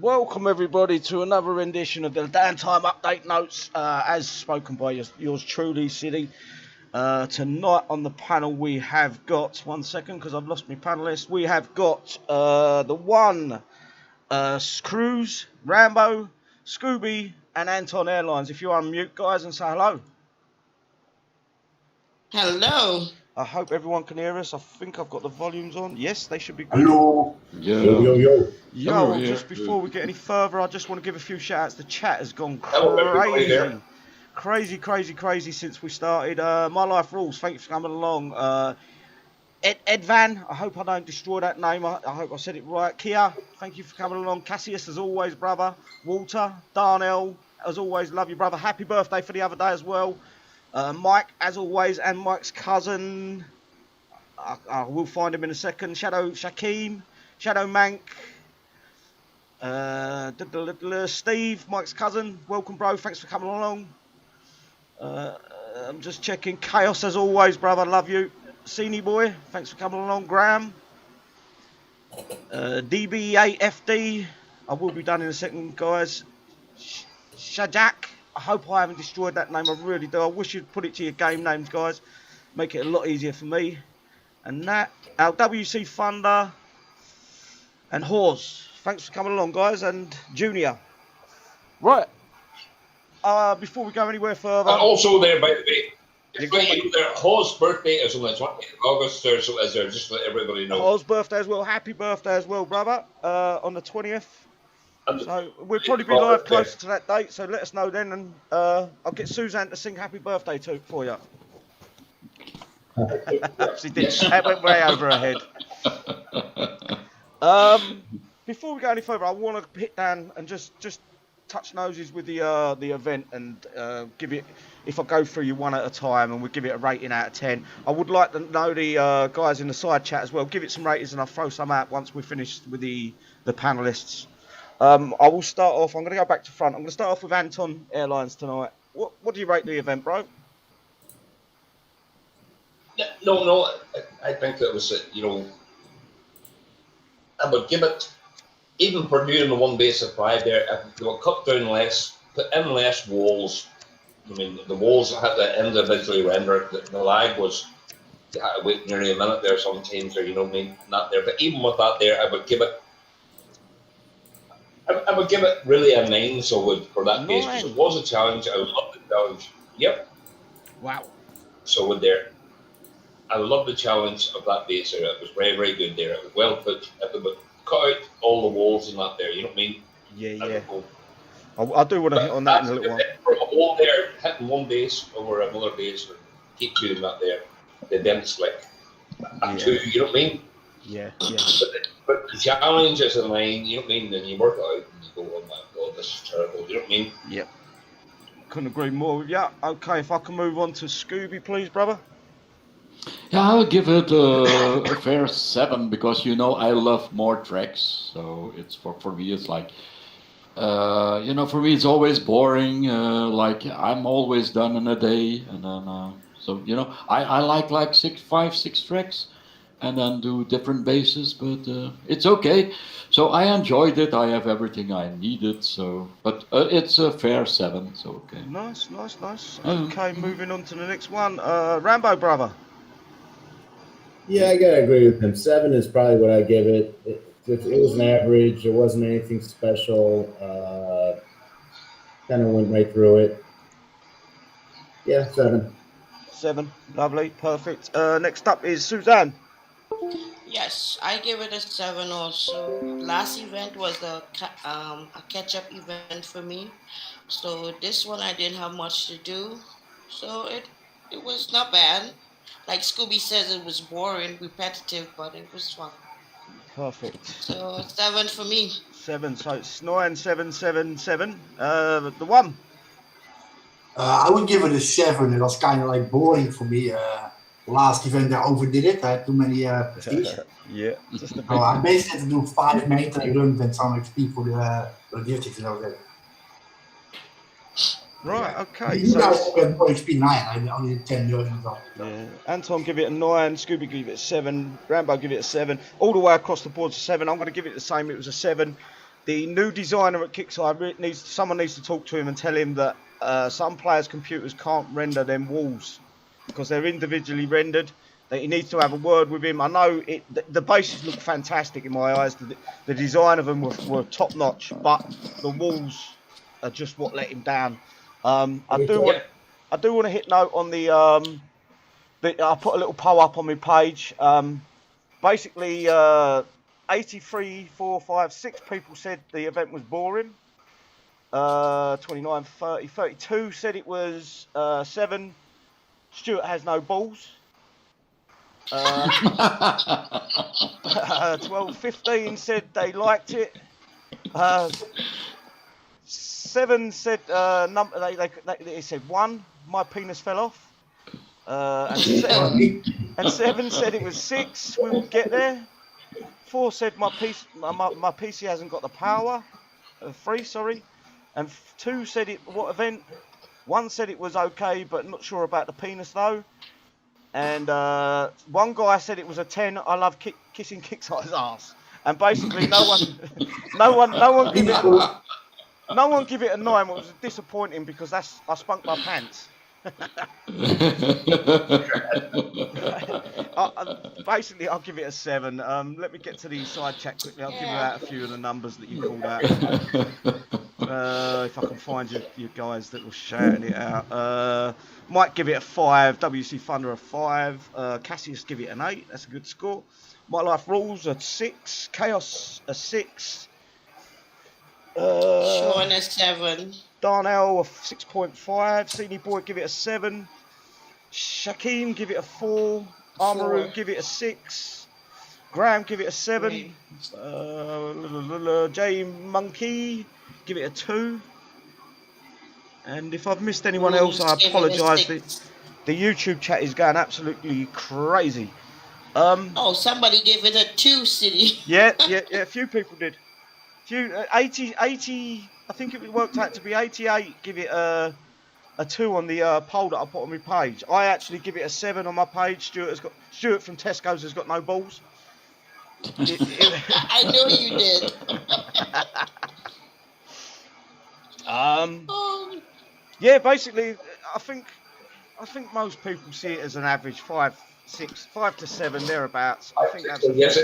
Welcome everybody to another rendition of the Downtime update notes, as spoken by yours truly, City. Tonight on the panel we have got, one second because I've lost my panelist, we have got the one, Cruz, Rambo, Scooby and Anton Airlines. If you unmute guys and say hello. Hello. I hope everyone can hear us. I think I've got the volumes on. Yes, they should be good. Hello. Yo. Yo, just before we get any further, I just want to give a few shout outs. The chat has gone crazy. Crazy since we started. My Life Rules, thanks for coming along. Ed Van, I hope I don't destroy that name. I hope I said it right. Kia, thank you for coming along. Cassius, as always, brother. Walter, Darnell, as always, love you, brother. Happy birthday for the other day as well. Mike, as always, and Mike's cousin. I will find him in a second. Shadow Shakeem, Shadow Mank. Steve, Mike's cousin. Welcome, bro. Thanks for coming along. I'm just checking. Chaos, as always, brother. Love you. Seany boy, thanks for coming along. Graham. DB8FD. I will be done in a second, guys. Shajak. I hope I haven't destroyed that name. I really do. I wish you'd put it to your game names, guys. Make it a lot easier for me. And that. Our WC Thunder. And Hawes. Thanks for coming along, guys. And Junior. Right. Before we go anywhere further. And also there, by the way, their Hawes' birthday is on the 20th of August, so as there, just to let everybody know. Hawes' birthday as well. Happy birthday as well, brother. On the 20th. So we'll probably be live closer to that date, so let us know then, and I'll get Suzanne to sing happy birthday for you. She did. That went way over her head. Before we go any further, I want to hit down and just touch noses with the event and give it, if I go through you one at a time, and we give it a rating out of 10. I would like to know the guys in the side chat as well. Give it some ratings, and I'll throw some out once we're finished with the panelists. I will start off. I'm going to go back to front. I'm going to start off with Anton Airlines tonight. What do you rate the event, bro? No. I think that was, I would give it, even for doing the one base of 5 there, if they were cut down less, put in less walls. I mean, the walls had to individually render. The lag was, you had to wait nearly a minute there sometimes, or not there. But even with that there, I would give it really a 9, so would for that base, because it was a challenge. I love the challenge. Yep. Wow. So would there. I love the challenge of that base there. It was very, very good there. It was well put. If they would cut out all the walls and that there, you know what I mean? Yeah. I do want to hit on that in a little while. For a wall there, hitting one base over another base, or keep doing that there. They didn't slick. And 2, you know what I mean? Yeah. But the challenge is in line, you know what I mean? Then you work it out and you go, oh my god, this is terrible, you know what I mean? Yep. Couldn't agree more with you. Okay, if I can move on to Scooby, please, brother. Yeah, I'll give it a fair 7 because I love more tracks. So it's for me it's like, for me it's always boring. Like I'm always done in a day, and then I like 5, 6 tracks. And then do different bases, but it's okay. So I enjoyed it. I have everything I needed. So, but it's a fair 7. So okay. Nice. Okay, moving on to the next one. Rambo, brother. Yeah, I gotta agree with him. 7 is probably what I give it. It was an average. It wasn't anything special. Kind of went right through it. Yeah, 7. 7, lovely, perfect. Next up is Suzanne. Yes, I give it a 7 also. Last event was a catch-up event for me. So this one I didn't have much to do. So it was not bad. Like Scooby says, it was boring, repetitive, but it was fun. Perfect. So 7 for me. 7, so it's 9, 7, 7, 7. The one. I would give it a 7. It was kind of like boring for me. Last event I overdid it. I had too many prestige. Yeah. Just a bit. I basically had to do 5 maintenance runs and some XP for the logistics and all that. Right, okay. You guys got more XP 9. I only did 10 million. Yeah. Anton give it a 9, Scooby give it a 7, Rambo give it a 7. All the way across the board, 7. I'm going to give it the same. It was a 7. the new designer at Kixeye someone needs to talk to him and tell him that some players' computers can't render them walls because they're individually rendered. That he needs to have a word with him. I know the bases look fantastic in my eyes. The design of them were top notch, but the walls are just what let him down. I do want to hit note on the. I put a little poll up on my page. Basically, 83, 4, 5, 6 people said the event was boring. 29, 30, 32 said it was 7. Stuart has no balls. 12, 15 said they liked it. 7 said they said 1. My penis fell off. And 7 said it was 6. We will get there. 4 said my PC hasn't got the power. 3, sorry. And 2 said it. What event? 1 said it was okay, but not sure about the penis though. And 1 guy said it was a 10. I love kissing Kixeye's ass. And basically, no one give it a 9. It was disappointing because I spunked my pants. Basically, I'll give it a 7. Let me get to the side chat quickly. I'll give you out a few of the numbers that you called out. If I can find you guys that were shouting it out. Might give it a 5. WC Thunder a 5. Cassius give it an 8. That's a good score. My Life Rules a 6. Chaos a 6. Sean a 7. Darnell a 6.5. Senior Boy give it a 7. Shaquem give it a 4. Amaru give it a 6. Graham give it a 7. J Monkey give it a 2. And if I've missed anyone else, I apologise. The YouTube chat is going absolutely crazy. Somebody gave it a 2, City. Yeah, a few people did. 80, I think it worked out to be 88. Give it a 2 on the poll that I put on my page. I actually give it a 7 on my page. Stuart from Tesco's has got no balls. I know you did. Yeah, basically, I think most people see it as an average 5 to 7 thereabouts. I think that's. Yes,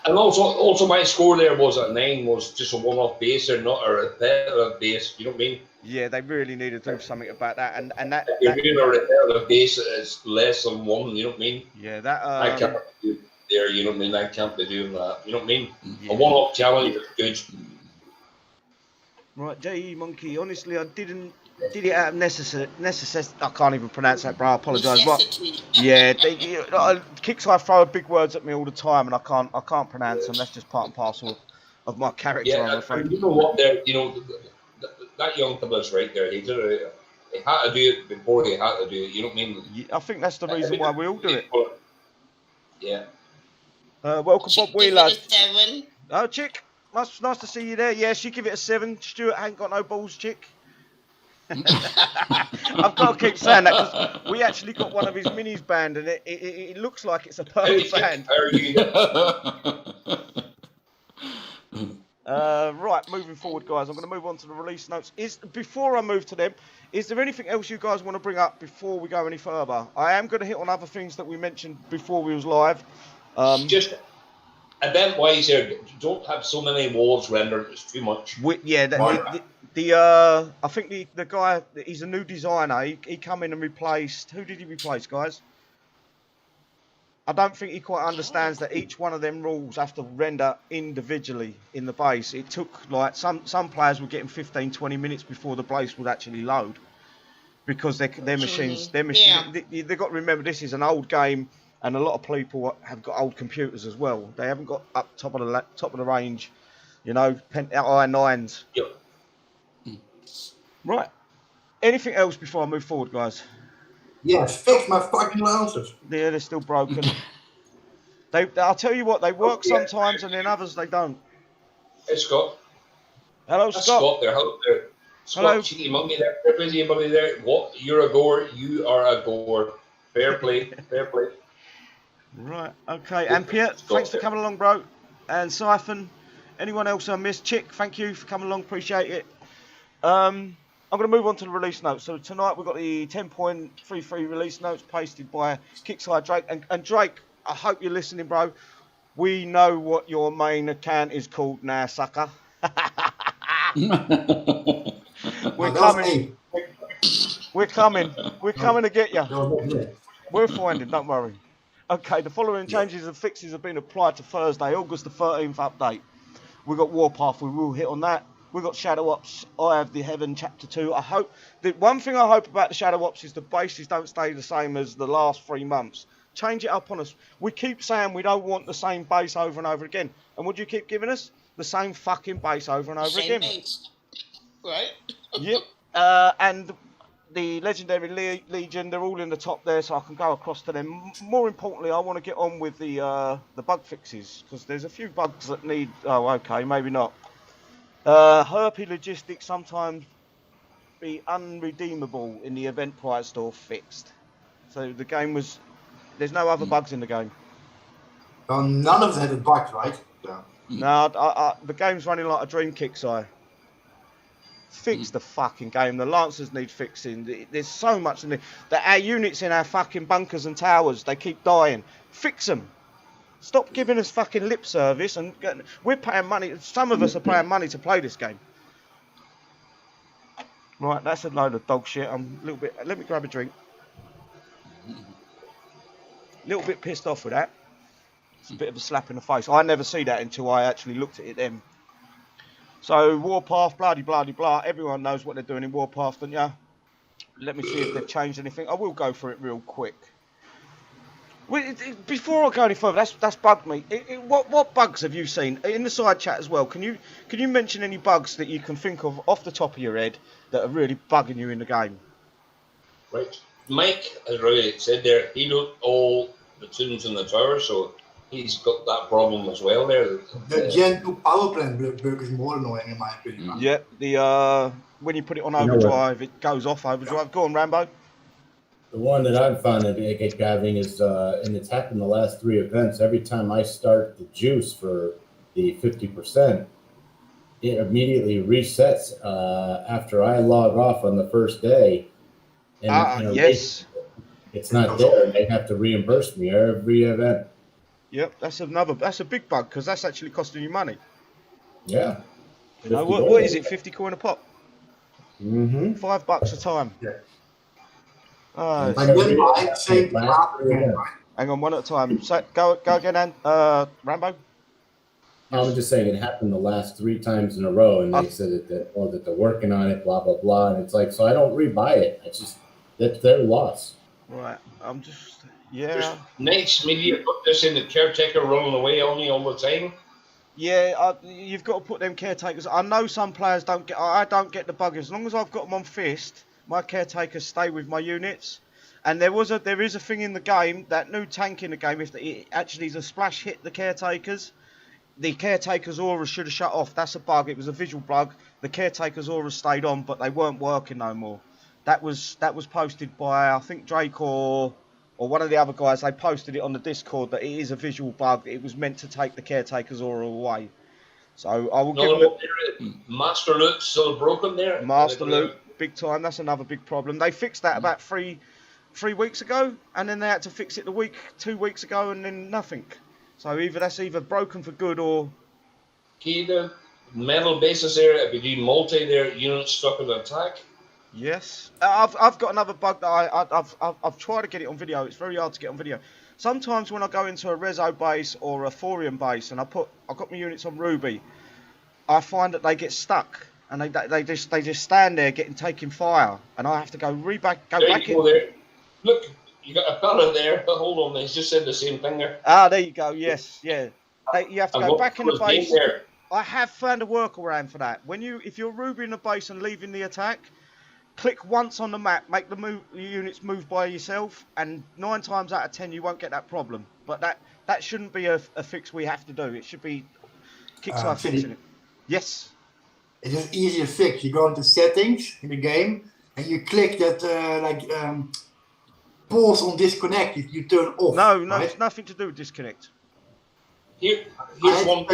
and also my score there was at 9 was just a one-off base or not a repetitive base. You know what I mean? Yeah, they really need to do something about that, and that. If you're doing a repetitive base, it's less than 1. You know what I mean? Yeah, that. I can't do it there. You know what I mean? I can't be doing that. You know what I mean? Yeah. A one-off challenge is good. Right, J Monkey. Honestly, I did it out of necessity. I can't even pronounce that, bro. I apologise. But yeah, Kixeye throw big words at me all the time, and I can't pronounce them. That's just part and parcel of my character. Yeah, I'm afraid. You know what? There, that young fella's right there. He did it. He had to do it before he had to do it. You know what I mean? Yeah, I think that's the reason why we all do it. Yeah. Welcome, Bob Wheeler. 7. Oh, Chick. Nice to see you there. Yeah, she give it a 7. Stuart ain't got no balls, Chick. I've got to keep saying that because we actually got one of his minis banned, and it looks like it's a perfect band. Right, moving forward, guys. I'm going to move on to the release notes. Before I move to them, is there anything else you guys want to bring up before we go any further? I am going to hit on other things that we mentioned before we was live. Just event-wise here, don't have so many walls rendered. It's too much. I think the guy, he's a new designer. He come in and replaced. Who did he replace, guys? I don't think he quite understands that each one of them rules have to render individually in the base. It took like some players were getting 15, 20 minutes before the base would actually load because their machines. Yeah. They've got to remember this is an old game. And a lot of people have got old computers as well. They haven't got up top of the range, i9s. Yep. Right. Anything else before I move forward, guys? Yes, fix my fucking louses. Yeah, they're still broken. I'll tell you what, they work sometimes, and then others they don't. Hey, Scott. Hello, That's Scott. Scott there. Hello there. Scott, Hello. cheeky monkey there. Everybody there. What? You're a goer. You are a goer. Fair play. Fair play. Right, okay. And Pierre, thanks for coming along, bro. And Siphon, Anyone else I missed? Chick, thank you for coming along. Appreciate it. I'm going to move on to the release notes. So tonight we've got the 10.33 release notes pasted by Kixeye Drake. And Drake, I hope you're listening, bro. We know what your main account is called now, sucker. We're coming. We're coming. We're coming to get you. We're finding, don't worry. Okay, the following changes and fixes have been applied to Thursday, August the 13th update. We've got Warpath, we will hit on that. We've got Shadow Ops, I have the Heaven Chapter 2. I hope, the one thing I hope about the Shadow Ops is the bases don't stay the same as the last 3 months. Change it up on us. We keep saying we don't want the same base over and over again. And what do you keep giving us? The same fucking base over and over again. Base. Right? Yep. And the Legendary Legion, they're all in the top there, so I can go across to them. More importantly, I want to get on with the bug fixes, because there's a few bugs that need... Oh, okay, maybe not. Herpy logistics sometimes be unredeemable in the Eventbrite store fixed. So the game was... There's no other bugs in the game. Well, none of that is bugged, right? Yeah. No, the game's running like a dream, Kixeye. Fix the fucking game. The Lancers need fixing. There's so much in there. Our units in our fucking bunkers and towers, they keep dying. Fix them. Stop giving us fucking lip service. And we're paying money. Some of us are paying money to play this game. Right, that's a load of dog shit. I'm a little bit... Let me grab a drink. A little bit pissed off with that. It's a bit of a slap in the face. I never see that until I actually looked at it then. So, Warpath, blah. Everyone knows what they're doing in Warpath, don't you? Let me see if they've changed anything. I will go for it real quick. Before I go any further, that's bugged me. What bugs have you seen? In the side chat as well, can you mention any bugs that you can think of off the top of your head that are really bugging you in the game? Right. Mike has really said there, he looked all the tunes in the tower, so he's got that problem as well there. The Gen 2 power plant bug is more annoying in my opinion. Yeah, the when you put it on overdrive, it goes off overdrive. Go on, Rambo. The one that I've found that I get grabbing is, and it's happened the last 3 events, every time I start the juice for the 50%, it immediately resets after I log off on the first day. And yes. It's not there, and they have to reimburse me every event. Yep, that's a big bug, because that's actually costing you money. Yeah. You know, what is it, 50 coin a pop? Mm-hmm. $5 a time. Yeah. Hang on, one at a time. So, go again, and Rambo. I was just saying it happened the last 3 times in a row, and they said that they're working on it, blah blah blah, and it's like, so I don't rebuy it. It's just that's their loss. Right. I'm just Next media put this in the caretaker running away on you all the time. Yeah, you've got to put them caretakers. I know some players don't get. I don't get the bug. As long as I've got them on fist, my caretakers stay with my units. And there is a thing in the game, that new tank in the game. If it actually is a splash hit the caretakers aura should have shut off. That's a bug. It was a visual bug. The caretakers aura stayed on, but they weren't working no more. That was posted by, I think, Drake or one of the other guys. They posted it on the Discord that it is a visual bug. It was meant to take the caretakers aura away. So I will give them Master Loot still broken there. Master Loot, big time. That's another big problem. They fixed that about three weeks ago, and then they had to fix it 2 weeks ago, and then nothing. So that's either broken for good or... Key the metal bases there, if you do multi there, units stuck in the attack. Yes. I've got another bug that I've tried to get it on video. It's very hard to get on video. Sometimes when I go into a Rezo base or a Thorium base and I've got my units on Ruby, I find that they get stuck and they just stand there taking fire, and I have to go back in. There. Look, you got a fella there, but hold on, he's just said the same thing there. There you go. Yes, yeah. You have to go back in the base. I have found a workaround for that. If you're Ruby in the base and leaving the attack, click once on the map, make the units move by yourself, and 9 times out of 10 you won't get that problem. But that shouldn't be a fix we have to do. It should be Kixeye fixing it. Yes. It's an easier fix. You go into settings in the game and you click that pause on disconnect. You turn off. No, right? It's nothing to do with disconnect. Here's I one.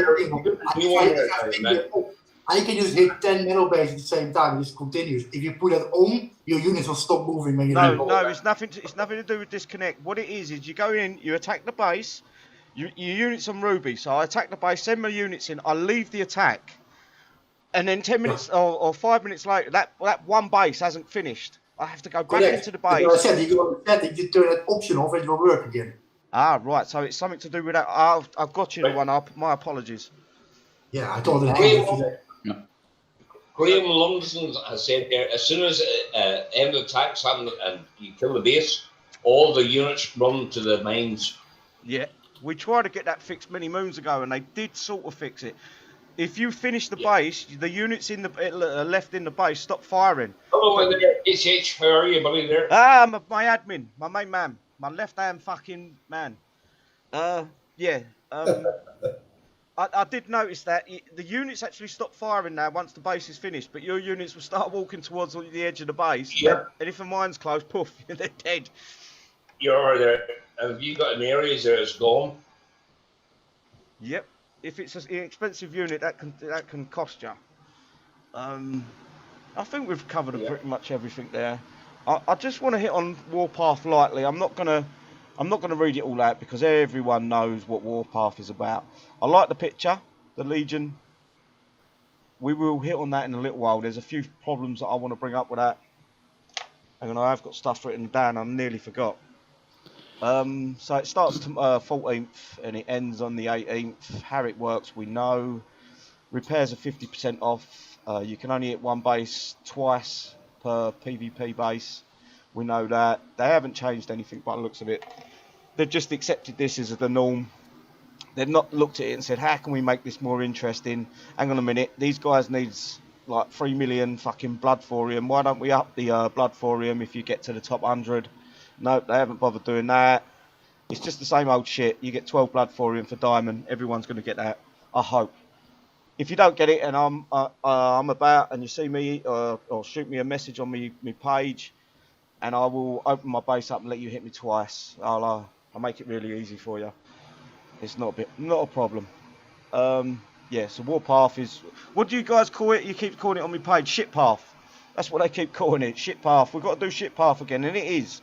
I can just hit 10 metal bases at the same time. It just continues. If you put that on, your units will stop moving when you No, it's nothing to do with disconnect. What it is you go in, you attack the base, your units on Ruby. So I attack the base, send my units in, I leave the attack, and then 10 minutes or 5 minutes later, that one base hasn't finished. I have to go back into the base. I said you go to settings, you turn that option off, and it will work again. Ah, right. So it's something to do with that. I've got you the one. My apologies. Yeah, I thought it. Graham Lumsden has said there, as soon as end attacks happen and you kill the base, all the units run to the mines. Yeah, we tried to get that fixed many moons ago, and they did sort of fix it. If you finish the base, the units in the left in the base stop firing. Hello there, HH. How are you, buddy? There. My admin, my main man, my left-hand fucking man. Yeah. I did notice that the units actually stop firing now once the base is finished, but your units will start walking towards the edge of the base. Yeah. And if a mine's close, poof, they're dead. You're there. Have you got an area there that's gone? Yep. If it's an expensive unit, that can cost you. I think we've covered pretty much everything there. I just want to hit on Warpath lightly. I'm not gonna read it all out because everyone knows what Warpath is about. I like the picture, the Legion. We will hit on that in a little while. There's a few problems that I want to bring up with that. And I have got stuff written down. I nearly forgot. So it starts 14th and it ends on the 18th. How it works, we know. Repairs are 50% off. You can only hit one base twice per PvP base. We know that. They haven't changed anything by the looks of it. They've just accepted this as the norm. They've not looked at it and said, how can we make this more interesting? Hang on a minute. These guys needs like 3 million fucking blood thorium. Why don't we up the blood thorium if you get to the top 100? No, they haven't bothered doing that. It's just the same old shit. You get 12 blood thorium for diamond. Everyone's going to get that. I hope. If you don't get it and I'm about and you see me or shoot me a message on my page, and I will open my base up and let you hit me twice. I'll make it really easy for you. It's not a problem. Yeah, so Warpath is... What do you guys call it? You keep calling it on my page. Shitpath. That's what they keep calling it. Shitpath. We've got to do Shitpath again, and it is.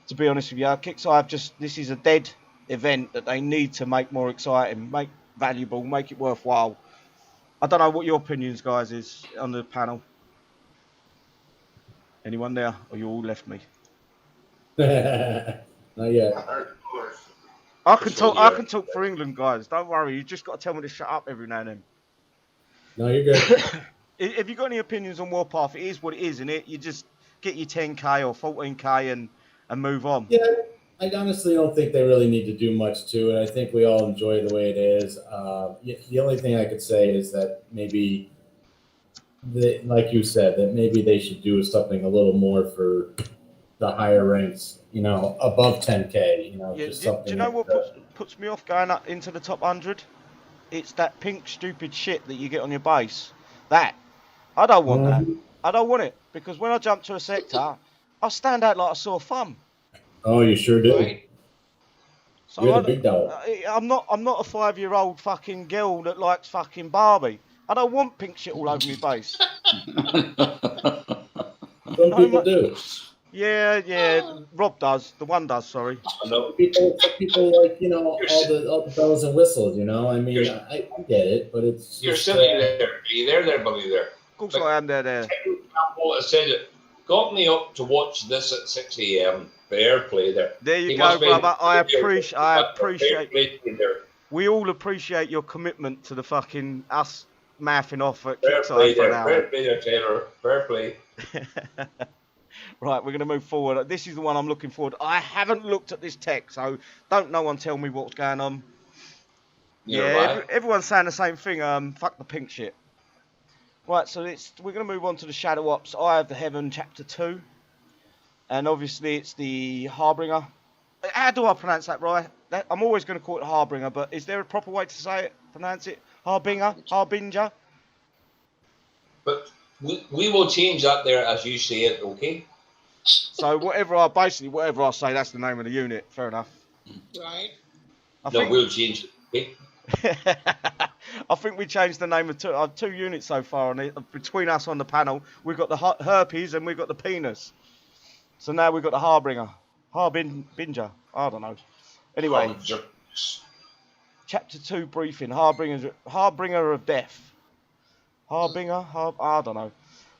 To be honest with you, Kixeye, this is a dead event that they need to make more exciting, make valuable, make it worthwhile. I don't know what your opinions, guys, is on the panel. Anyone there, or you all left me? Not yet. I can talk for England, guys. Don't worry. You just got to tell me to shut up every now and then. No, you're good. If you got any opinions on Warpath, it is what it is, isn't it? You just get your 10k or 14k and move on. Yeah, I honestly don't think they really need to do much to it. I think we all enjoy the way it is. The only thing I could say is that maybe, like you said, that maybe they should do something a little more for the higher ranks, above 10k, Yeah, just something. Do you know what puts me off going up into the top 100? It's that pink stupid shit that you get on your base. That. I don't want that. I don't want it, because when I jump to a sector, I'll stand out like a sore thumb. Oh, you sure do. Right. So You're the big dog. I'm not a 5-year-old fucking girl that likes fucking Barbie. I don't want pink shit all over my base. Some people do. Yeah. Rob does. The one does. Sorry. No. People like all the bells and whistles. I mean, I get it, but it's. You're just, silly there. Are you there, buddy? There. Of course I am there. I said it got me up to watch this at 6 a.m. for airplay there. There you go, brother. I appreciate. We all appreciate your commitment to the fucking us mathing off at Kixeye for an hour. Fair play there, Taylor. Fair play. Right, we're going to move forward. This is the one I'm looking forward. I haven't looked at this tech, so don't no one tell me what's going on. Right. Everyone's saying the same thing. Fuck the pink shit. Right, so we're going to move on to the Shadow Ops. Eye of the Heaven, Chapter 2. And obviously it's the Harbinger. How do I pronounce that right? I'm always going to call it Harbinger, but is there a proper way to pronounce it? Harbinger? But we will change that there as you say it, okay? So whatever I say, that's the name of the unit. Fair enough. Right. We'll change it, okay? I think we changed the name of two units so far. Between us on the panel, we've got the herpes and we've got the penis. So now we've got the harbinger. I don't know. Anyway, chapter 2 briefing. Harbinger of death. Harbinger. I don't know.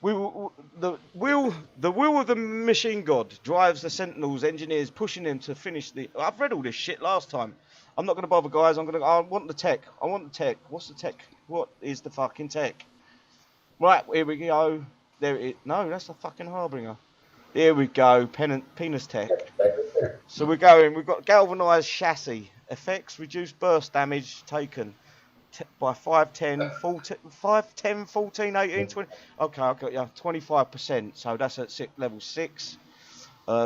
The will of the machine god drives the sentinels, engineers, pushing them to finish the. I've read all this shit last time. I'm not going to bother, guys. I want the tech. I want the tech. What's the tech? What is the fucking tech? Right, here we go. There it is. No, that's the fucking harbinger. Here we go. Penis tech. So we're going. We've got galvanized chassis. Effects: reduced burst damage taken by 5, 10, 14, 5, 10, 14, 18, 20. Okay, I've got 25%. So that's at level 6.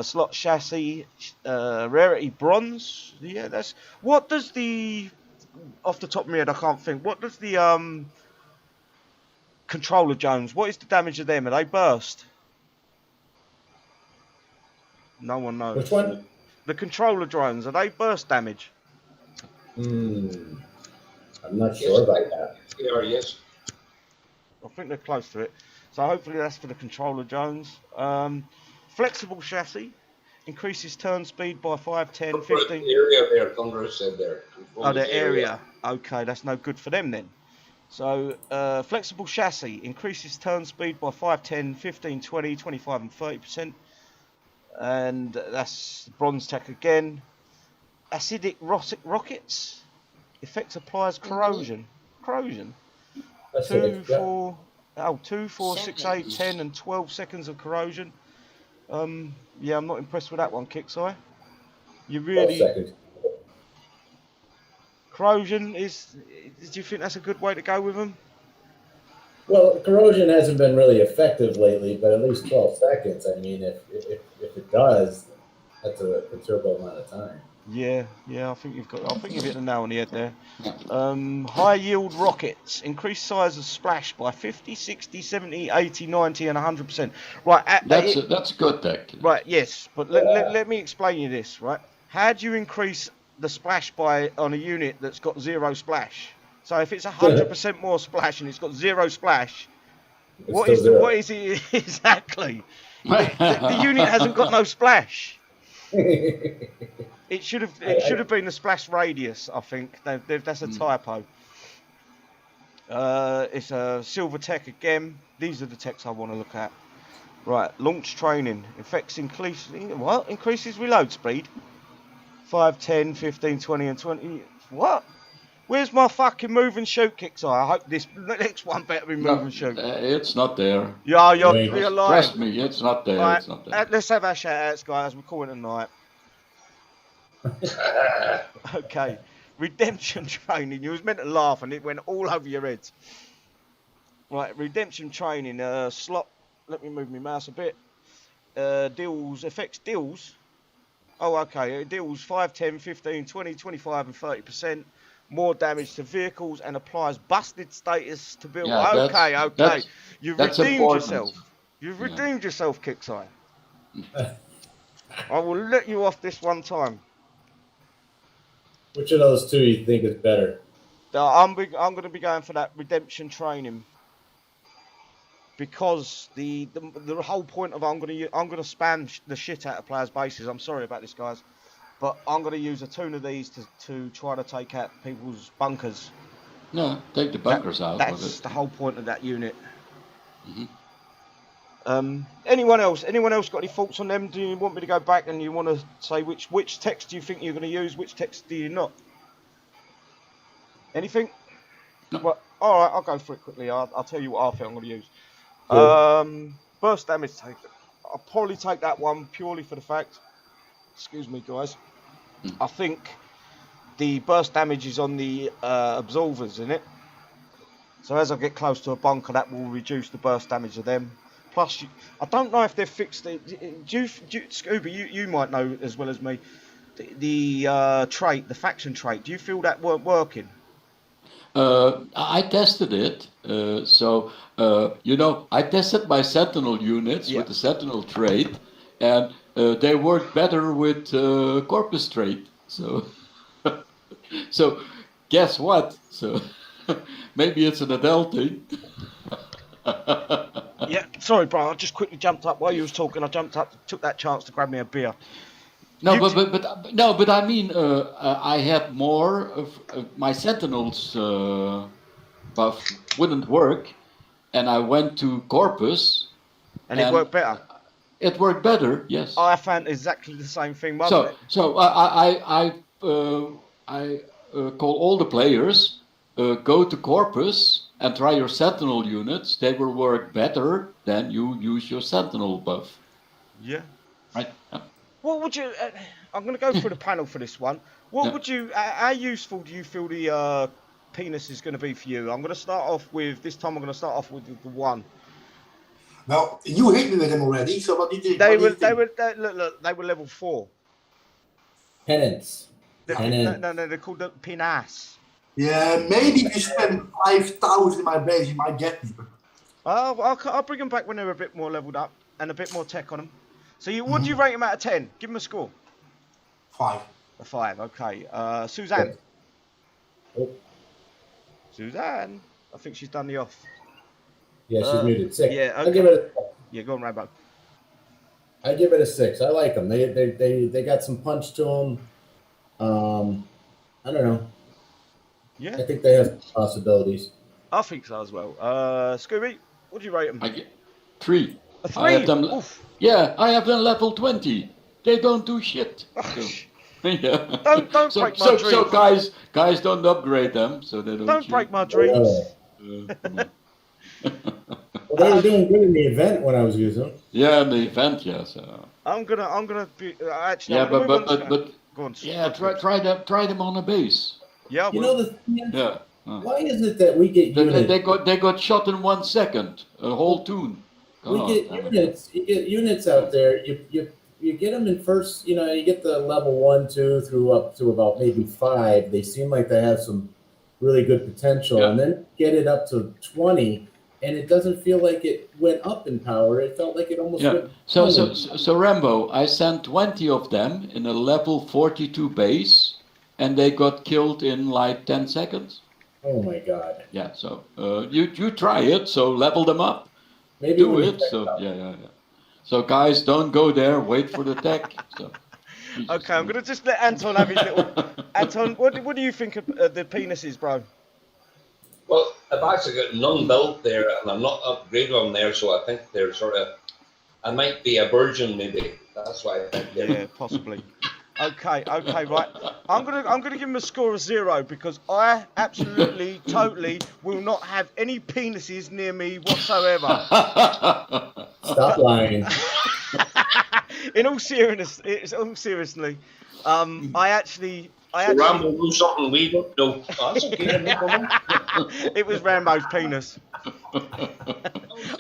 Slot chassis, rarity bronze. Yeah, that's. What does the. Off the top of my head, I can't think. What does the controller drones? What is the damage of them? Are they burst? No one knows. Which one? The controller drones. Are they burst damage? I'm not sure about that. Yes. I think they're close to it. So hopefully that's for the controller drones. Flexible chassis increases turn speed by 5, 10, 15. The area there, Thunder said there. Oh, the area. Okay, that's no good for them then. So, flexible chassis increases turn speed by 5, 10, 15, 20, 25 and 30%. And that's bronze tech again. Acidic rockets. Effect applies corrosion. Corrosion. 2, 4, 6, 8, 10 and 12 seconds of corrosion. Yeah, I'm not impressed with that one, Kixeye. You really. Corrosion is. Do you think that's a good way to go with them? Well, corrosion hasn't been really effective lately, but at least 12 seconds. I mean, if it does, that's a considerable amount of time. Yeah, I think you've hit the nail on the head there. High yield rockets. Increase size of splash by 50, 60, 70, 80, 90 and 100%. Right. That's good tech. Right, yes. But let me explain you this, right? How do you increase the splash by on a unit that's got 0 splash? So if it's 100% more splash and it's got 0 splash, what is it exactly? The unit hasn't got no splash. It should have been the splash radius. I think that's a typo. It's a silver tech again. These are the techs I want to look at. Right, launch training effects increases reload speed. 5, 10, 15, 20 and 20. What? Where's my fucking move and shoot, Kixeye? I hope the next one better be move and shoot. It's not there. Yeah, you're lying. Trust me, it's not there. Right, it's not there. Let's have our shout-outs, guys. We're calling it a night. Okay. Redemption training. You was meant to laugh and it went all over your heads. Right, redemption training. Slot. Let me move my mouse a bit. Affects deals. Oh, okay. It deals 5, 10, 15, 20, 25 and 30%. More damage to vehicles and applies busted status to build. Yeah, okay. You've redeemed yourself. You've redeemed yourself, Kixeye. I will let you off this one time. Which of those two you think is better? I'm going to be going for that redemption training because the whole point of I'm going to spam the shit out of players' bases. I'm sorry about this, guys, but I'm going to use a tune of these to try to take out people's bunkers. No, take the bunkers out. That's the whole point of that unit. Anyone else got any thoughts on them? Do you want me to go back and you want to say which text do you think you're going to use, which text do you not? Anything? No. Well, all right, I'll go for it quickly. I'll tell you what I think I'm going to use. Cool. Burst damage take. I'll probably take that one purely for the fact. Excuse me, guys. I think the burst damage is on the absolvers in it. So as I get close to a bunker, that will reduce the burst damage of them. Plus, I don't know if they've fixed it. Scooby, you might know as well as me. The trait, the faction trait. Do you feel that weren't working? I tested it. I tested my Sentinel units with the Sentinel trait, and they worked better with Corpus trait. So guess what? So maybe it's an Adele thing. Yeah, sorry, Brian. I just quickly jumped up while you was talking. I jumped up, took that chance to grab me a beer. No, You but I mean, I had more of my Sentinels buff wouldn't work, and I went to Corpus, And it worked better. It worked better, yes. I found exactly the same thing, wasn't it? So I call all the players, go to Corpus and try your Sentinel units. They will work better than you use your Sentinel buff. Yeah. Right. What would you? I'm going to go through the panel for this one. What would you? How useful do you feel the penis is going to be for you? I'm going to start off with this time. I'm going to start off with the one. Well, you hit me with them already. So what did you? They were level 4. Penance. No, they're called the Penance. Yeah, maybe if you spend 5,000 in my base, you might get me. I'll bring them back when they're a bit more leveled up and a bit more tech on them. So what do you rate them out of 10? Give them a score. 5. A 5, okay. Suzanne. Oh. Suzanne. I think she's done the off. Yeah, she's muted. 6. Yeah, okay. I'll give it go on, Rambo. I give it a 6. I like them. They got some punch to them. I don't know. Yeah. I think they have possibilities. I think so as well. Scooby, what do you rate them? I get 3. A 3? I have them, I have them level 20. They don't do shit. So, yeah. Don't break my dreams. So guys don't upgrade them, so they don't. Don't break my dreams. Well, they were doing good in the event when I was using them. Yeah, in the event, yes. I'm gonna be actually. Yeah, but go on. Yeah, try them on a base. Yeah. You know the thing is, Yeah. why is it that we get units? They got shot in 1 second. A whole tune. Units. You get units out there. You get them in first. You know, you get the level 1, 2 through up to about maybe 5. They seem like they have some really good potential, and then get it up to 20. And it doesn't feel like it went up in power. It felt like it almost went. So Rambo, I sent 20 of them in a level 42 base, and they got killed in like 10 seconds. Oh my God. Yeah. So you try it. So level them up. Maybe do it. So yeah. So guys, don't go there. Wait for the tech. So. Okay, I'm gonna just let Anton have his little. Anton, what do you think of the penises, bro? Well, I've actually got none built there, and I'm not upgraded on there, so I think they're sort of. I might be a virgin, maybe. That's why I think. Yeah, possibly. Okay, right. I'm gonna give him a score of 0 because I absolutely, totally will not have any penises near me whatsoever. Stop lying. In all seriously, I actually. Rambo do something we don't know. Oh, that's okay. No problem. It was Rambo's penis.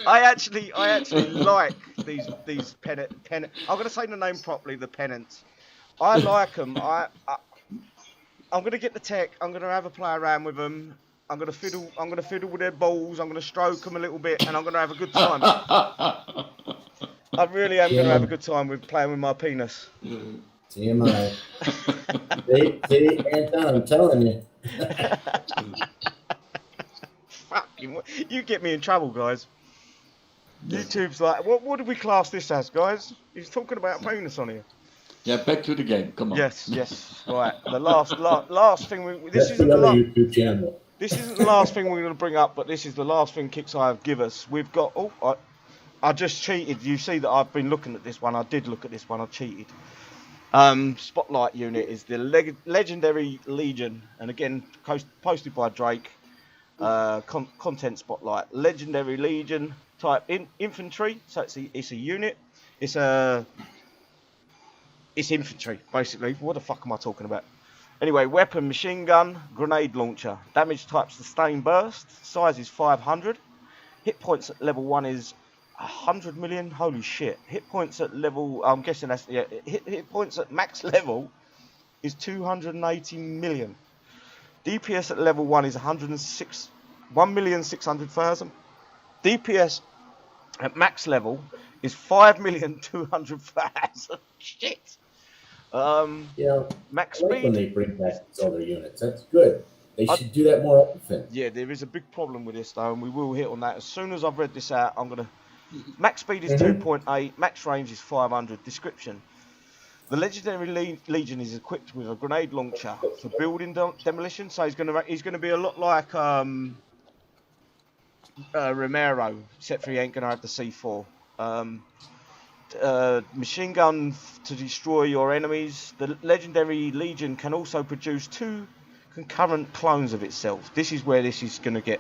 I actually like these Penance. I'm gonna say the name properly. The Penance. I like them. I'm gonna get the tech. I'm gonna have a play around with them. I'm gonna fiddle with their balls. I'm gonna stroke them a little bit, and I'm gonna have a good time. I really am gonna have a good time with playing with my penis. TMI. See, Anton, I'm telling you. Fucking, you get me in trouble, guys. YouTube's like, what did we class this as, guys? He's talking about penis on here. Yeah, back to the game. Come on. Yes. Right. The last thing this isn't the the last YouTube channel. This isn't the last thing we're going to bring up, but this is the last thing Kixeye have give us. We've got. I just cheated. You see that I've been looking at this one. I did look at this one. I cheated. Spotlight unit is the legendary Legion, and again posted by Drake. Content spotlight. Legendary Legion type infantry. So it's a unit. It's infantry basically. What the fuck am I talking about? Anyway, weapon, machine gun, grenade launcher. Damage type sustained burst. Size is 500. Hit points at level 1 is 100 million. Holy shit. Hit points at level. I'm guessing that's hit points at max level is 280 million. DPS at level 1 is 1,600,000. DPS at max level is 5,200,000. Shit. Yeah. Max I like speed. when they bring back these other units. That's good. They should do that more often. Yeah, there is a big problem with this though, and we will hit on that. As soon as I've read this out, I'm going to... Max speed is 2.8, max range is 500. Description. The Legendary Legion is equipped with a grenade launcher for building demolition, so he's going to be a lot like Romero, except for he ain't going to have the C4. Machine gun to destroy your enemies. The Legendary Legion can also produce 2 concurrent clones of itself. This is where this is going to get...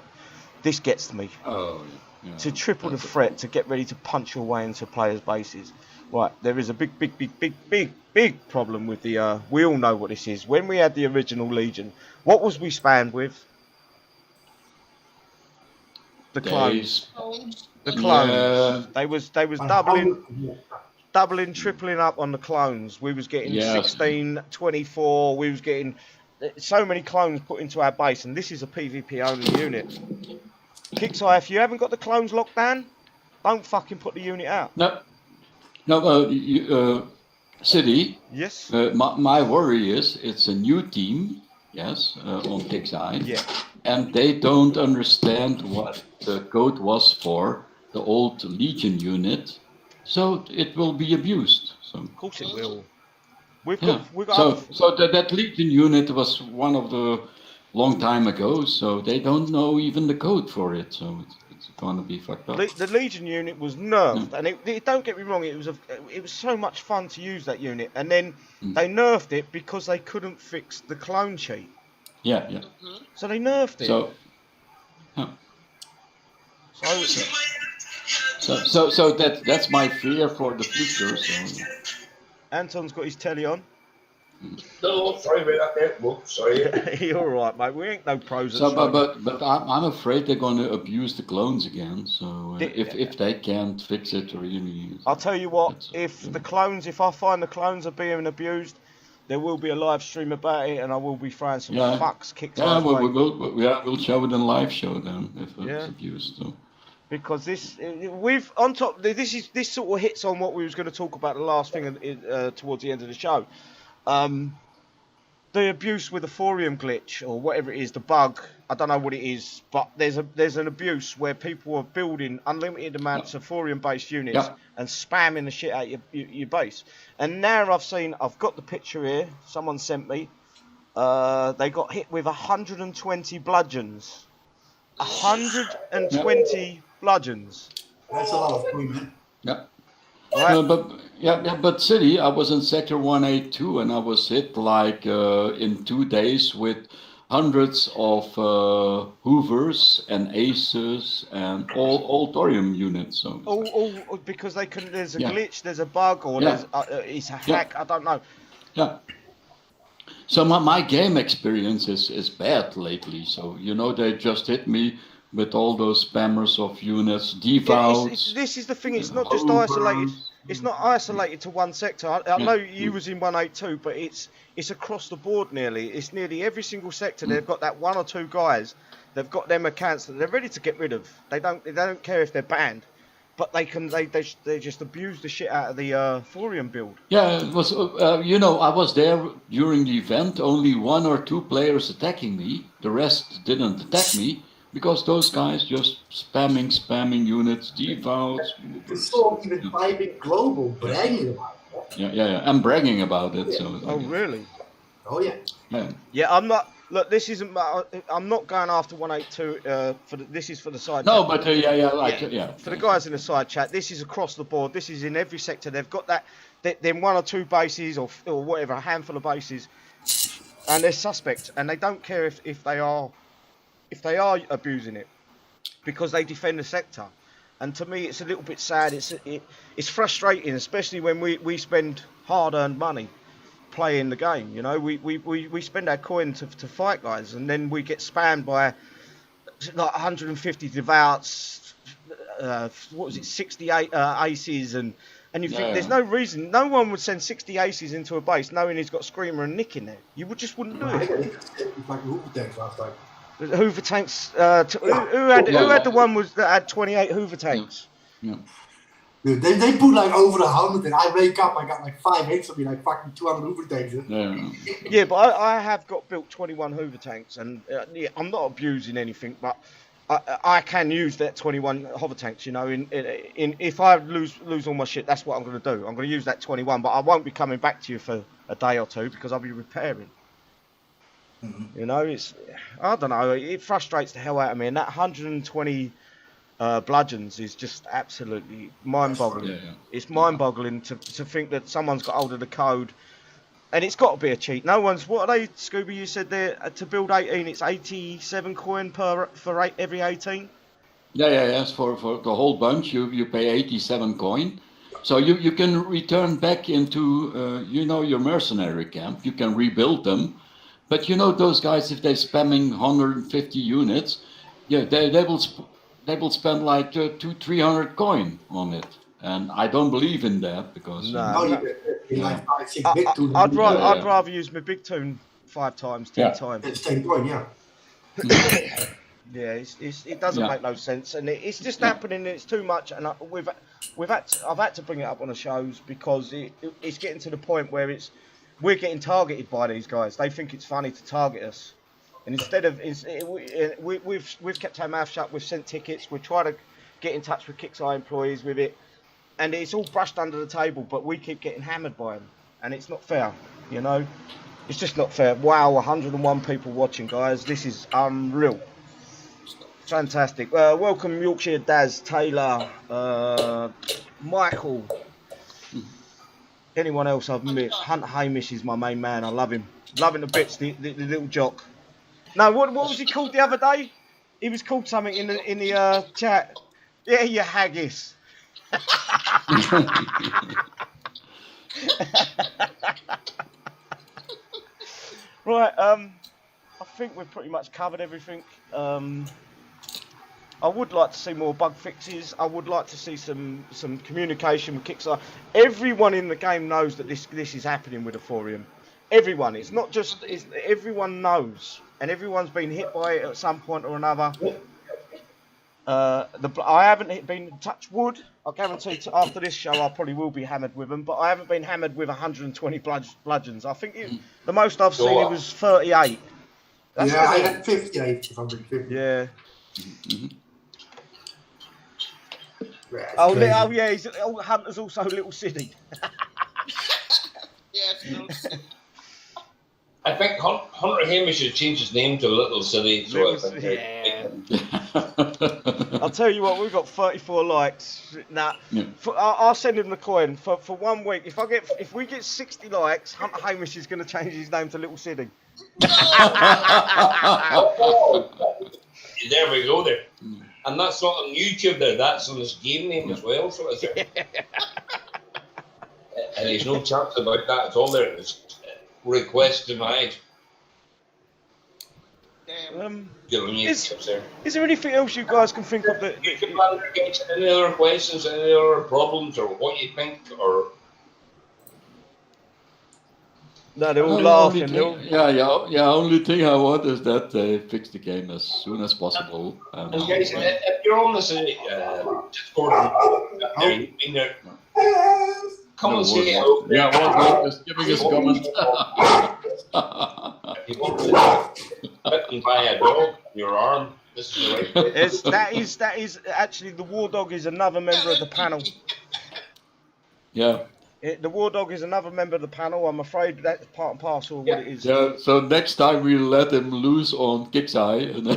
This gets to me. Oh, yeah. To triple the threat, to get ready to punch your way into players' bases. Right, there is a big problem with the... we all know what this is. When we had the original Legion, what was we spammed with? The clones. The clones. They was doubling, tripling up on the clones. We was getting 16, 24. We was getting so many clones put into our base, and this is a PvP only unit. Kixeye, if you haven't got the clones locked down, don't fucking put the unit out. No, City. Yes. My worry is it's a new team, yes, on Kixeye. Yeah. And they don't understand what the code was for the old Legion unit, so it will be abused. So. Of course it will. We've got so that Legion unit was one of the long time ago, so they don't know even the code for it, so it's going to be fucked up. The Legion unit was nerfed, and it don't get me wrong, it was so much fun to use that unit, and then they nerfed it because they couldn't fix the clone cheat. Yeah. So they nerfed it. So that's my fear for the future. So. Anton's got his telly on. No, sorry about that there. Whoop, sorry. You're all right, mate. We ain't no pros. But I'm afraid they're going to abuse the clones again. So if they can't fix it, really. I'll tell you what. If I find the clones are being abused, there will be a live stream about it, and I will be throwing some fucks, kicks. Yeah, we'll show it in a live show then if it's abused. So. Because this sort of hits on what we was going to talk about the last thing towards the end of the show. The abuse with the Thorium glitch or whatever it is, the bug, I don't know what it is, but there's an abuse where people are building unlimited amounts of Thorium based units and spamming the shit out your base. And now I've got the picture here, someone sent me, they got hit with 120 bludgeons. 120 bludgeons. That's a lot of food, man. Yeah. Right. But City, I was in sector 182 and I was hit like in 2 days with hundreds of Hoovers and Aces and all Thorium units. So all because they couldn't. There's a glitch, there's a bug, or it's a hack. I don't know. Yeah. So my game experience is bad lately. So they just hit me with all those spammers of units, devouts. This is the thing. It's not just isolated. It's not isolated to one sector. I know you was in 182, but it's across the board nearly. It's nearly every single sector. They've got that 1 or 2 guys. They've got them accounts that they're ready to get rid of. They don't care if they're banned, but they just abuse the shit out of the Thorium build. Yeah, it was. I was there during the event. Only 1 or 2 players attacking me. The rest didn't attack me. Because those guys just spamming units, devouts. It's still even typing global, bragging about it. Yeah. I'm bragging about it. So. Oh, really? Oh, yeah. Yeah, I'm not. Look, this isn't. I'm not going after 182. This is for the side. No, chat. but For the guys in the side chat, this is across the board. This is in every sector. They've got them 1 or 2 bases or whatever, a handful of bases, and they're suspects, and they don't care if they are abusing it, because they defend the sector. And to me, it's a little bit sad. It's frustrating, especially when we spend hard-earned money playing the game. We spend our coin to fight guys, and then we get spammed by like 150 devouts. 68 aces, and you think there's no reason. No one would send 60 aces into a base knowing he's got Screamer and Nick in there. You just wouldn't do it. Hoover tanks. Who had the one that had 28 Hoover tanks? Yeah. Dude, they put like over 100, and I wake up, I got like 5 hits on me, like fucking 200 Hoover tanks. Yeah, but I have got built 21 Hoover tanks, and yeah, I'm not abusing anything, but I can use that 21 hover tanks. You know, in if I lose all my shit, that's what I'm going to do. I'm going to use that 21, but I won't be coming back to you for a day or two because I'll be repairing. Mm-hmm. You know, I don't know. It frustrates the hell out of me, and that 120. Bludgeons is just absolutely mind-boggling. Yeah. It's mind-boggling to think that someone's got hold of the code, and it's got to be a cheat. No one's. What are they, Scooby? You said there to build 18, it's 87 coin for every 18. Yeah. Yes, for the whole bunch, you pay 87 coin. So you can return back into your mercenary camp. You can rebuild them, but those guys, if they're spamming 150 units, yeah, they will spend like 200-300 coin on it, and I don't believe in that because I'd rather use my big tune 5 times, 10 times. It's 10 coin, yeah. Yeah, it doesn't make no sense, and it's just happening. It's too much, and I've had to bring it up on the shows because it's getting to the point where we're getting targeted by these guys. They think it's funny to target us. And instead of, we've kept our mouth shut, we've sent tickets, we're trying to get in touch with Kixeye employees with it, and it's all brushed under the table, but we keep getting hammered by them, and it's not fair, It's just not fair. Wow, 101 people watching, guys. This is unreal. Fantastic. Welcome, Yorkshire Daz, Taylor, Michael. Anyone else I've met? Hunt Hamish is my main man. I love him. Loving the bits, the little jock. No, what was he called the other day? He was called something in the chat. Yeah, you haggis. Right, I think we've pretty much covered everything. I would like to see more bug fixes. I would like to see some communication with Kixeye. Everyone in the game knows that this is happening with the Thorium. Everyone. It's not just. Everyone knows. And everyone's been hit by it at some point or another. I haven't been touch wood. I guarantee after this show I probably will be hammered with them, but I haven't been hammered with 120 bludgeons. I think the most I've seen it was 38. That's I had 58 if I'm being 50. Yeah. Yeah, Hunter's also Little City. Yes, Little City. I think Hunter Hamish should change his name to Little City. I'll tell you what, we've got 34 likes. I'll send him the coin for 1 week. If we get 60 likes, Hunter Hamish is going to change his name to Little City. There we go there. And that's not on YouTube there, that's on his game name as well, so is it? And there's no chance about that at all there. It's request denied. Is there anything else you guys can think of that? Any other questions, any other problems, or what you think, or? No, they're all laughing. Only thing I want is that they fix the game as soon as possible. And guys, if you're on this Discord, come and say hello. Yeah, well, just giving us a comment. If you want to bitten by a dog in your arm, this is the right place. That is actually, the War Dog is another member of the panel. Yeah. The War Dog is another member of the panel. I'm afraid that's part and parcel of what it is. Yeah, so next time we'll let him loose on Kixeye. And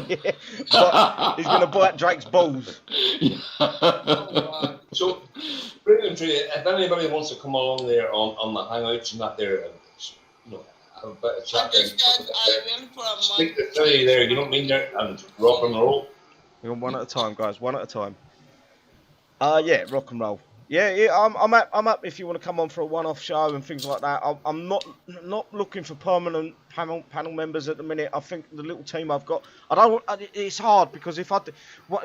he's going to bite Drake's balls. So, if anybody wants to come along there on the Hangouts and that there, and have a bit of chat speak to Philly there, you know what I mean, there, and rock and roll. We're one at a time, guys, one at a time. Yeah, rock and roll. Yeah, I'm up if you want to come on for a one-off show and things like that. I'm not looking for permanent panel members at the minute. I think the little team I've got, it's hard because if I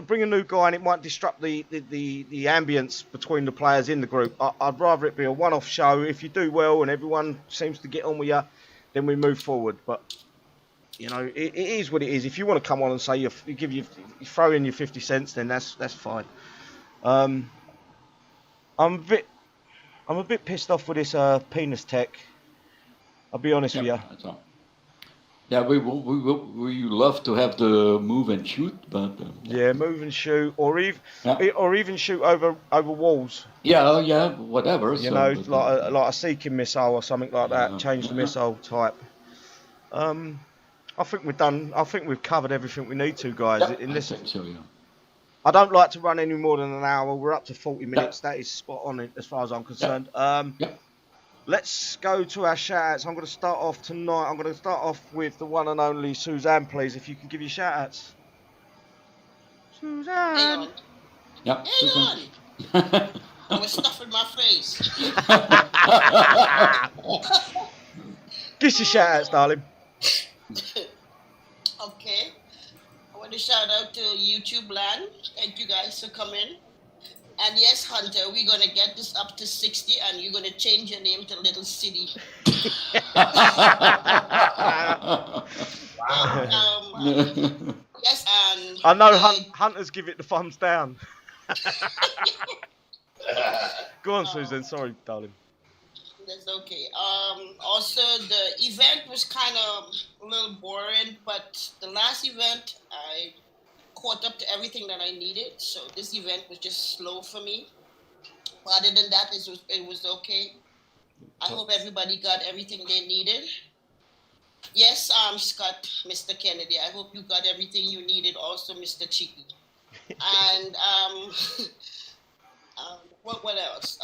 bring a new guy and it might disrupt the ambience between the players in the group. I'd rather it be a one-off show. If you do well and everyone seems to get on with you, then we move forward. But it is what it is. If you want to come on and say you throw in your 50 cents, then that's fine. I'm a bit pissed off with this penis tech. I'll be honest with you. That's all. Yeah, we love to have the move and shoot, but yeah, move and shoot, or even shoot over walls. Yeah, whatever. You know, like a seeking missile or something like that. Change the missile type. I think we've done. I think we've covered everything we need to, guys. I think so, yeah. I don't like to run any more than an hour. We're up to 40 minutes. That is spot on as far as I'm concerned. Let's go to our shout-outs. I'm going to start off tonight. I'm going to start off with the one and only Suzanne, please. If you can give your shout-outs. Suzanne. Hang on. Yeah, Hang on. I was stuffing my face. Give your shout-outs, darling. Okay. I want to shout out to YouTube land. Thank you guys for coming. And yes, Hunter, we're going to get this up to 60 and you're going to change your name to Little City. Yes, and... I know Hunters give it the thumbs down. Go on, Susan. Sorry, darling. That's okay. Also, the event was kind of a little boring, but the last event, I caught up to everything that I needed. So this event was just slow for me. But other than that, it was okay. I hope everybody got everything they needed. Yes, Scott, Mr. Kennedy, I hope you got everything you needed also, Mr. Cheeky. And what else?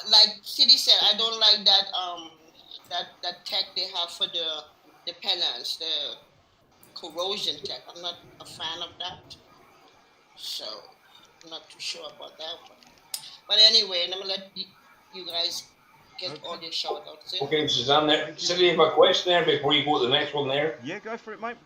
Like City said, I don't like that tech they have for the Penance, the corrosion tech. I'm not a fan of that. So I'm not too sure about that one. But anyway, I'm gonna let you guys get all your shout outs in. Okay, Suzanne there. City, have a question there before you go to the next one there. Yeah, go for it, mate.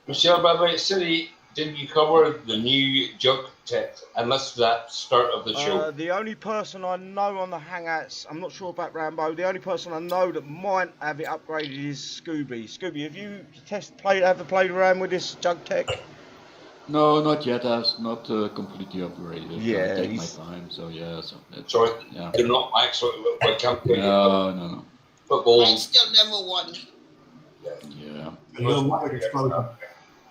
Michelle, by the way, City, did you cover the new jug tech? And that's that start of the show. The only person I know on the Hangouts, I'm not sure about Rambo, the only person I know that might have it upgraded is Scooby. Scooby, have you ever played around with this jug tech? No, not yet. I've not completely upgraded. Yeah, I take my time. So yeah. Sorry, yeah. you're not Max, so I can't play No. football. I still never won. Yeah.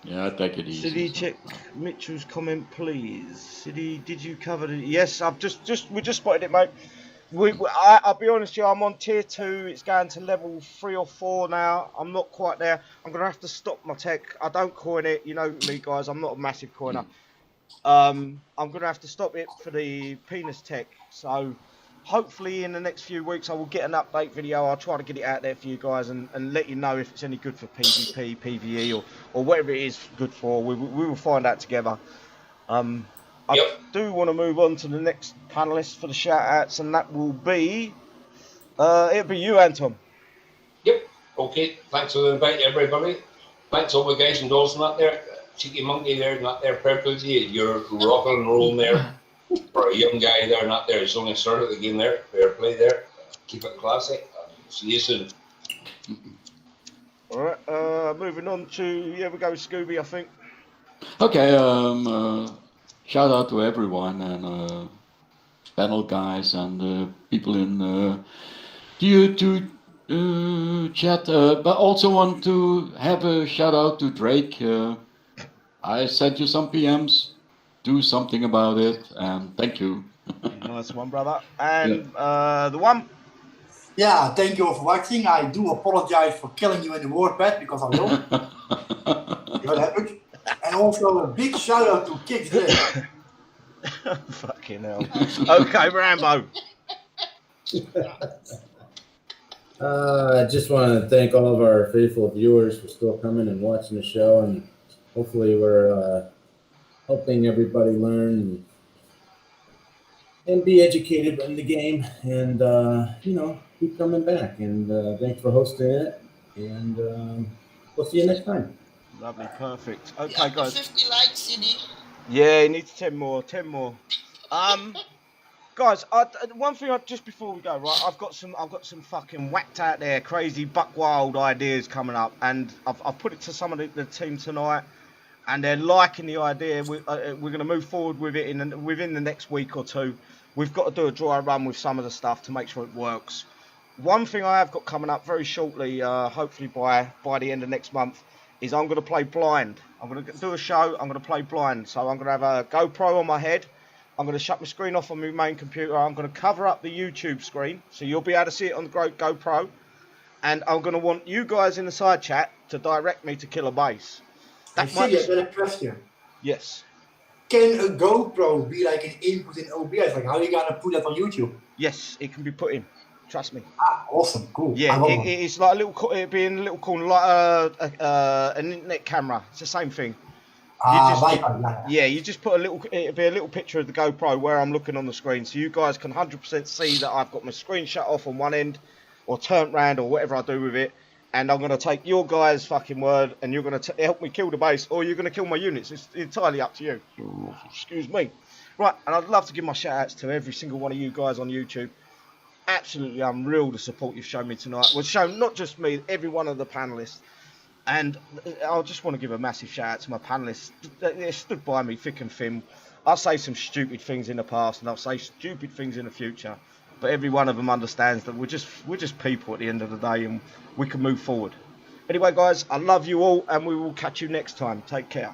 Yeah, take it easy. City, check Mitchell's comment, please. City, did you cover it? Yes, we just spotted it, mate. I'll be honest with you, I'm on tier 2. It's going to level 3 or 4 now. I'm not quite there. I'm going to have to stop my tech. I don't coin it. You know me, guys. I'm not a massive coiner. I'm going to have to stop it for the penis tech. So hopefully in the next few weeks I will get an update video. I'll try to get it out there for you guys and let you know if it's any good for PvP, PvE or whatever it is good for. We will find out together. I do want to move on to the next panelist for the shout-outs, and that will be, it'll be you, Anton. Yep. Okay. Thanks for the invite, everybody. Thanks all the guys and dolls not there. Cheeky Monkey there, not there perfectly. You're rocking and rolling there. For a young guy there, not there. He's only started the game there. Fair play there. Keep it classy. See you soon. All right. Moving on to, we go with Scooby, I think. Okay. Shout out to everyone and panel guys and people in the YouTube chat. But also want to have a shout out to Drake. I sent you some PMs. Do something about it, and thank you. Nice one, brother. And the one. Yeah, thank you all for watching. I do apologize for killing you in the Warpath because I will. That happened. And also a big shout out to Kixeye. Fucking hell. Okay, Rambo. I just want to thank all of our faithful viewers for still coming and watching the show, and hopefully we're helping everybody learn and be educated in the game, and keep coming back. And thanks for hosting it, and we'll see you next time. Lovely, perfect. Okay, guys. 50 likes, City. Yeah, it needs 10 more. Guys, one thing just before we go, right? I've got some fucking whacked out there, crazy buck wild ideas coming up, and I've put it to some of the team tonight, and they're liking the idea. We're going to move forward with it within the next week or two. we've got to do a dry run with some of the stuff to make sure it works. One thing I have got coming up very shortly, hopefully by the end of next month, is I'm going to play blind. I'm going to do a show, I'm going to play blind. So I'm going to have a GoPro on my head. I'm going to shut my screen off on my main computer. I'm going to cover up the YouTube screen, so you'll be able to see it on the GoPro. And I'm going to want you guys in the side chat to direct me to kill a base. I see, I got a question. Yes. Can a GoPro be like an input in OBS? Like, how are you gonna put that on YouTube? Yes, it can be put in. Trust me. Ah, awesome, cool. Yeah, it's like a little. It'd be in a little corner, like an internet camera. It's the same thing. You just put a little. It'd be a little picture of the GoPro where I'm looking on the screen, so you guys can 100% see that I've got my screen shut off on one end, or turned round, or whatever I do with it. And I'm going to take your guys' fucking word, and you're going to help me kill the base, or you're going to kill my units. It's entirely up to you. Excuse me. Right, and I'd love to give my shout-outs to every single one of you guys on YouTube. Absolutely unreal the support you've shown me tonight. Well, shown not just me, every one of the panellists. And I just want to give a massive shout-out to my panellists. They stood by me thick and thin. I'll say some stupid things in the past, and I'll say stupid things in the future. But every one of them understands that we're just people at the end of the day, and we can move forward. Anyway, guys, I love you all, and we will catch you next time. Take care.